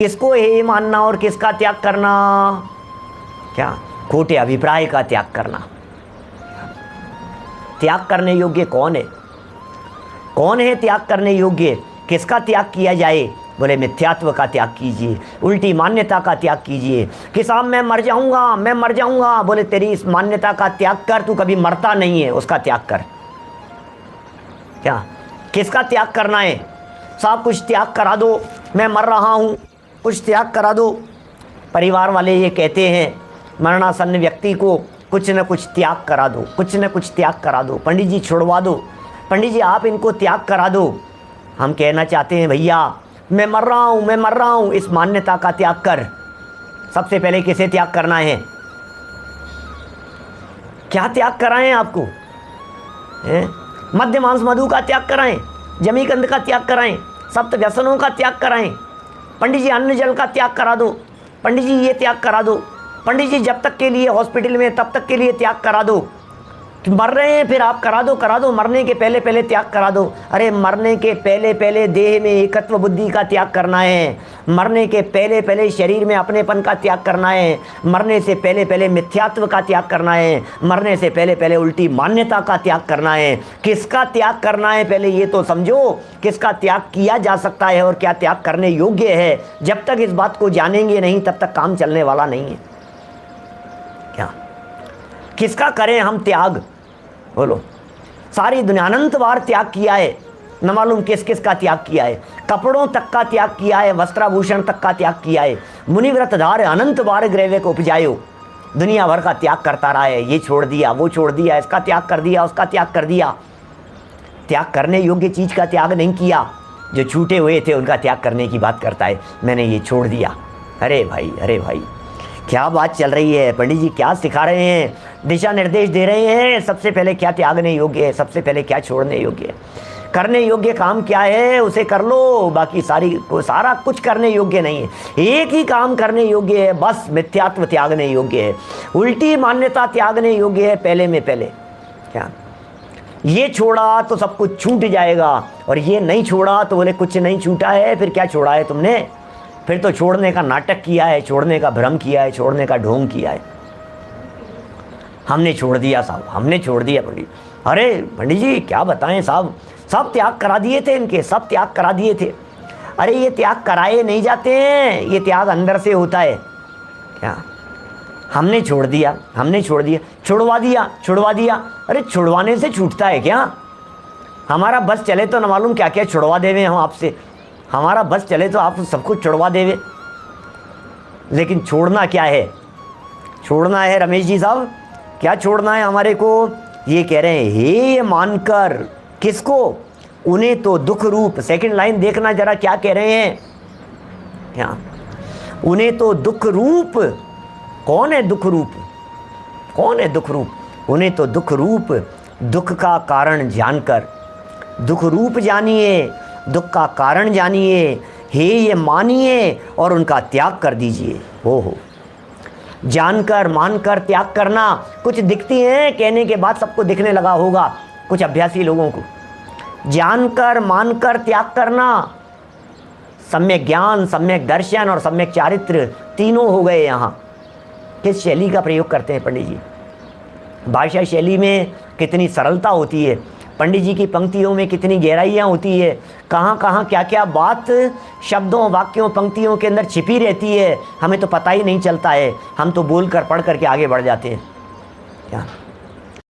किसको हे मानना और किसका त्याग करना? क्या खोटे अभिप्राय का त्याग करना। त्याग करने योग्य कौन है? कौन है त्याग करने योग्य? किसका त्याग किया जाए? बोले मिथ्यात्व का त्याग कीजिए, उल्टी मान्यता का त्याग कीजिए कि साहब मैं मर जाऊंगा, मैं मर जाऊंगा। बोले तेरी इस मान्यता का त्याग कर, तू कभी मरता नहीं है, उसका त्याग कर। क्या किसका त्याग करना है? साहब कुछ त्याग करा दो, मैं मर रहा हूँ, कुछ त्याग करा दो। परिवार वाले ये कहते हैं मरणासन्न व्यक्ति को कुछ न कुछ त्याग करा दो, कुछ न कुछ त्याग करा दो। पंडित जी छुड़वा दो, पंडित जी आप इनको त्याग करा दो। हम कहना चाहते हैं भैया मैं मर रहा हूँ, मैं मर रहा हूँ, इस मान्यता का त्याग कर। सबसे पहले किसे त्याग करना है? क्या त्याग कराएं आपको? मद्य मांस मधु का त्याग कराएं, जमी गंध का त्याग कराएं, सप्त व्यसनों का त्याग कराएं। पंडित जी अन्न जल का त्याग करा दो, पंडित जी ये त्याग करा दो, पंडित जी जब तक के लिए हॉस्पिटल में तब तक के लिए त्याग करा दो। मर रहे हैं फिर आप करा दो, मरने के पहले पहले त्याग करा दो। अरे मरने के पहले पहले देह में एकत्व बुद्धि का त्याग करना है, मरने के पहले पहले शरीर में अपनेपन का त्याग करना है, मरने से पहले पहले मिथ्यात्व का त्याग करना है, मरने से पहले पहले उल्टी मान्यता का त्याग करना है। किसका त्याग करना है पहले ये तो समझो, किसका त्याग किया जा सकता है और क्या त्याग करने योग्य है। जब तक इस बात को जानेंगे नहीं तब तक काम चलने वाला नहीं है। क्या किसका करें हम त्याग? बोलो, सारी दुनिया अनंत बार त्याग किया है, न मालूम किस किस का त्याग किया है। कपड़ों तक का त्याग किया है, वस्त्राभूषण तक का त्याग किया है। मुनिव्रतधार अनंत बार ग्रैवे को उपजायो, दुनिया भर का त्याग करता रहा है। ये छोड़ दिया, वो छोड़ दिया, इसका त्याग कर दिया, उसका त्याग कर दिया। त्याग करने योग्य चीज का त्याग नहीं किया। जो छूटे हुए थे उनका त्याग करने की बात करता है, मैंने ये छोड़ दिया। अरे भाई, अरे भाई, क्या बात चल रही है? पंडित जी क्या सिखा रहे हैं, दिशा निर्देश दे रहे हैं। सबसे पहले क्या त्यागने योग्य है, सबसे पहले क्या छोड़ने योग्य है, करने योग्य काम क्या है उसे कर लो। बाकी सारा कुछ करने योग्य नहीं है। एक ही काम करने योग्य है, बस मिथ्यात्व त्यागने योग्य है, उल्टी मान्यता त्यागने योग्य है। पहले में पहले क्या ये छोड़ा तो सब कुछ छूट जाएगा, और ये नहीं छोड़ा तो बोले कुछ नहीं छूटा है। फिर क्या छोड़ा है तुमने? फिर तो छोड़ने का नाटक किया है, छोड़ने का भ्रम किया है, छोड़ने का ढोंग किया है। हमने छोड़ दिया साहब, हमने छोड़ दिया पंडित। अरे पंडित जी क्या बताएं साहब, सब त्याग करा दिए थे इनके, सब त्याग करा दिए थे। अरे ये त्याग कराए नहीं जाते हैं, ये त्याग अंदर से होता है। क्या हमने छोड़ दिया, हमने छोड़ दिया, छुड़वा दिया, छुड़वा दिया। अरे छुड़वाने से छूटता है क्या? हमारा बस चले तो न मालूम क्या क्या छुड़वा देवे हम आपसे। हमारा बस चले तो आप सब कुछ छुड़वा देवे, लेकिन छोड़ना क्या है? छोड़ना है रमेश जी साहब, क्या छोड़ना है हमारे को? ये कह रहे हैं हे मानकर, किसको? उन्हें तो दुख रूप। सेकंड लाइन देखना जरा क्या कह रहे हैं। क्या उन्हें तो दुख रूप? कौन है दुख रूप? कौन है दुख रूप? उन्हें तो दुख रूप दुख का कारण जानकर, दुख रूप जानिए, दुख का कारण जानिए, हे ये मानिए और उनका त्याग कर दीजिए। हो जानकर मानकर त्याग करना। कुछ दिखती हैं, कहने के बाद सबको दिखने लगा होगा कुछ अभ्यासी लोगों को। जानकर मानकर त्याग करना, सम्यक ज्ञान, सम्यक दर्शन और सम्यक चारित्र तीनों हो गए। यहाँ किस शैली का प्रयोग करते हैं पंडित जी? भाषा शैली में कितनी सरलता होती है, पंडित जी की पंक्तियों में कितनी गहराइयाँ होती है, कहाँ कहाँ क्या क्या बात शब्दों, वाक्यों, पंक्तियों के अंदर छिपी रहती है, हमें तो पता ही नहीं चलता है। हम तो बोल कर पढ़ कर के आगे बढ़ जाते हैं। क्या